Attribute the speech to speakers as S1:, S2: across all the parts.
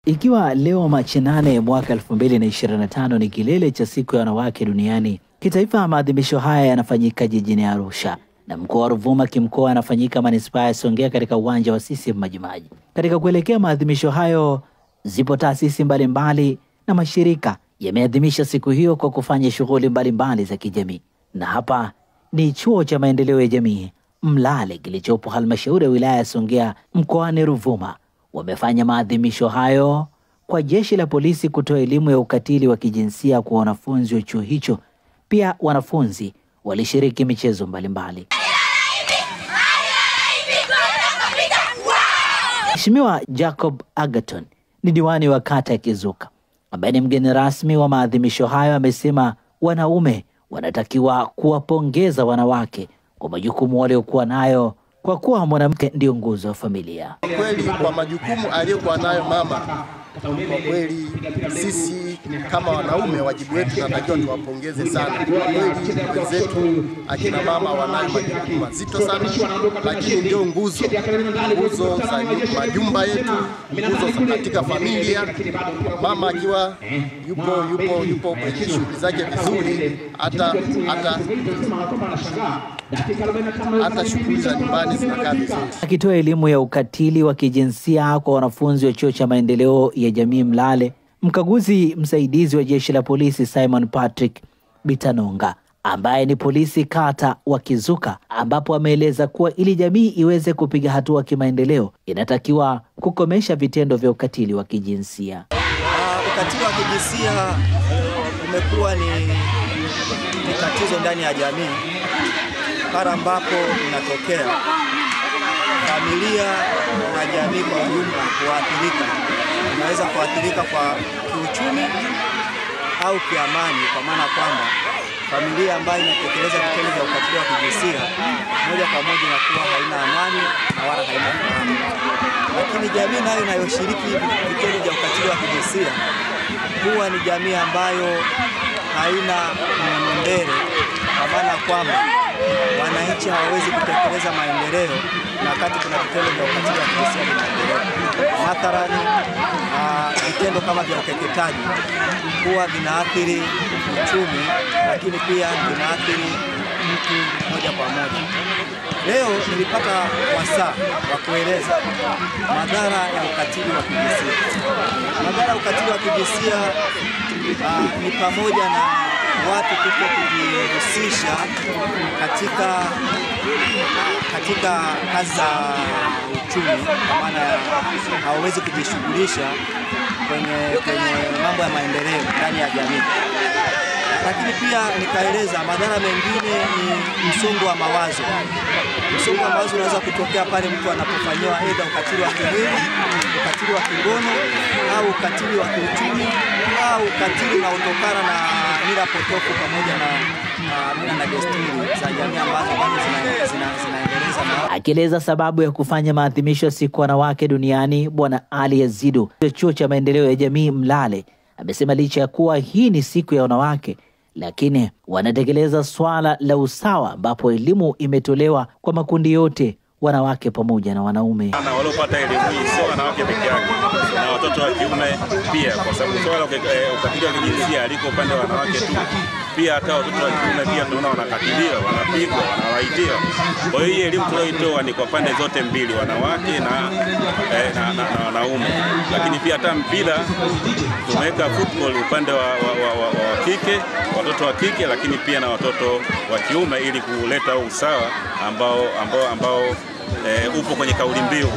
S1: Ikiwa leo Machi 8 mwaka 2025 ni kilele cha siku ya wanawake duniani, kitaifa maadhimisho haya yanafanyika jijini Arusha na mkoa wa Ruvuma kimkoa yanafanyika manispaa ya Songea katika uwanja wa CCM Majimaji. Katika kuelekea maadhimisho hayo, zipo taasisi mbalimbali na mashirika yameadhimisha siku hiyo kwa kufanya shughuli mbalimbali za kijamii. Na hapa ni chuo cha maendeleo ya jamii Mlale kilichopo halmashauri ya wilaya ya Songea mkoani Ruvuma. Wamefanya maadhimisho hayo kwa jeshi la polisi kutoa elimu ya ukatili wa kijinsia kwa wanafunzi wa chuo hicho. Pia wanafunzi walishiriki michezo mbalimbali. Mheshimiwa Jacob Agaton ni diwani wa kata ya Kizuka ambaye ni mgeni rasmi wa maadhimisho hayo, amesema wanaume wanatakiwa kuwapongeza wanawake kwa majukumu waliokuwa nayo kwa kuwa mwanamke ndio nguzo wa familia.
S2: Kweli kwa majukumu aliyokuwa nayo mama, kwa kweli sisi kama wanaume wajibu wetu tunatakiwa tuwapongeze sana. Kwa kweli wenzetu akina mama wanayo majukumu mazito sana, lakini ndio nguzo za majumba yetu, nguzo za katika familia. Mama akiwa yupo kwenye shughuli zake vizuri, hata shughuli za nyumbani zinakaa vizuri.
S1: Akitoa elimu ya ukatili wa kijinsia kwa wanafunzi wa chuo cha maendeleo ya jamii Mlale, mkaguzi msaidizi wa jeshi la polisi Simon Patrick Bitanonga ambaye ni polisi kata wa Kizuka, ambapo ameeleza kuwa ili jamii iweze kupiga hatua kimaendeleo inatakiwa kukomesha vitendo vya ukatili wa kijinsia.
S3: Ukatili wa kijinsia umekuwa ni tatizo ndani ya jamii. Pale ambapo inatokea familia na jamii kwa ujumla kuathirika, inaweza kuathirika kwa kiuchumi au kiamani, kwa maana kwamba familia ambayo inatekeleza vitendo vya ukatili wa kijinsia moja kwa moja inakuwa haina amani na wala haina furaha. Lakini jamii nayo inayoshiriki vitendo vya ukatili wa kijinsia huwa ni jamii ambayo haina mbele, kwa maana kwamba wananchi hawawezi kutekeleza maendeleo na wakati kuna vitendo vya ukatili wa kijinsia vinaendelea. Mathalani vitendo kama vya ukeketaji huwa vinaathiri uchumi, lakini pia vinaathiri mtu moja kwa moja. Leo nilipata wasaa wa kueleza madhara ya ukatili wa kijinsia. Madhara ya ukatili wa kijinsia ni pamoja na watu kujihusisha katika kazi za uchumi, kwa maana hawawezi kujishughulisha kwenye mambo ya maendeleo ndani ya jamii. Lakini pia nikaeleza madhara mengine ni msongo wa mawazo. Msongo wa mawazo unaweza kutokea pale mtu anapofanyiwa aidha ukatili wa kimwili, ukatili wa kingono au ukatili wa kiuchumi au ukatili unaotokana na mila potofu pamoja na mila na desturi za jamii ambazo bado zinaendeleza.
S1: Akieleza sababu ya kufanya maadhimisho ya siku wanawake duniani, Bwana Ali Yazidu wa chuo cha maendeleo ya jamii Mlale amesema licha ya kuwa hii ni siku ya wanawake, lakini wanatekeleza swala la usawa ambapo elimu imetolewa kwa makundi yote, wanawake pamoja na wanaume.
S4: Na waliopata elimu hii sio wanawake peke yake, na watoto wa kiume pia, kwa sababu swala ukatili wa kijinsia liko upande wa wanawake tu. Pia hata watoto wa kiume pia tunaona wanakatiliwa, wanapigwa, wanawaitiwa. Kwa hiyo elimu tunayoitoa ni kwa pande zote mbili, wanawake na wanaume. Lakini pia hata mpira tumeweka football upande wa kike, watoto wa kike, lakini pia na watoto wa kiume ili kuleta usawa ambao upo kwenye kauli mbiu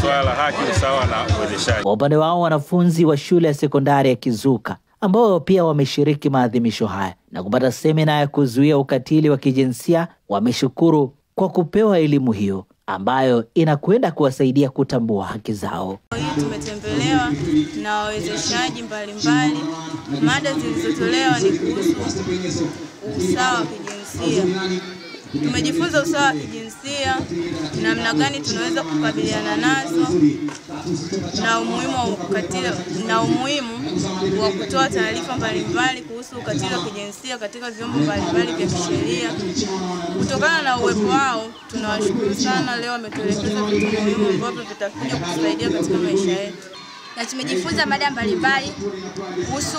S4: swala la haki, usawa na uwezeshaji.
S1: Kwa upande wao, wanafunzi wa shule ya sekondari ya Kizuka ambao pia wameshiriki maadhimisho haya na kupata semina ya kuzuia ukatili wa kijinsia wameshukuru kwa kupewa elimu hiyo ambayo inakwenda kuwasaidia kutambua haki zao.
S5: Tumetembelewa na wawezeshaji mbalimbali. Mada zilizotolewa ni kuhusu usawa wa kijinsia. Tumejifunza usawa wa kijinsia, namna gani tunaweza kukabiliana nazo, na umuhimu wa kutoa taarifa mbalimbali kuhusu ukatili wa kijinsia katika vyombo mbalimbali vya kisheria. Kutokana na uwepo wao, tunawashukuru sana. Leo wametuelekeza vitu muhimu ambavyo vitakuja kutusaidia katika maisha yetu. na tumejifunza mada mbalimbali kuhusu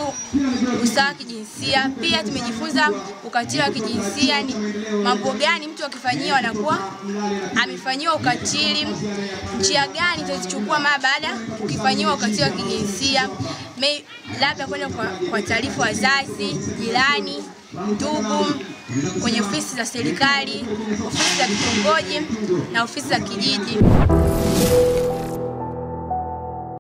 S5: usawa wa kijinsia. Pia tumejifunza ukatili wa kijinsia ni mambo gani mtu akifanyiwa anakuwa amefanyiwa ukatili, njia gani tuzichukua mara baada ukifanyiwa ukatili wa kijinsia, labda kwenda kwa taarifa wazazi, jirani, ndugu, kwenye ofisi za serikali, ofisi za kitongoji na ofisi za kijiji.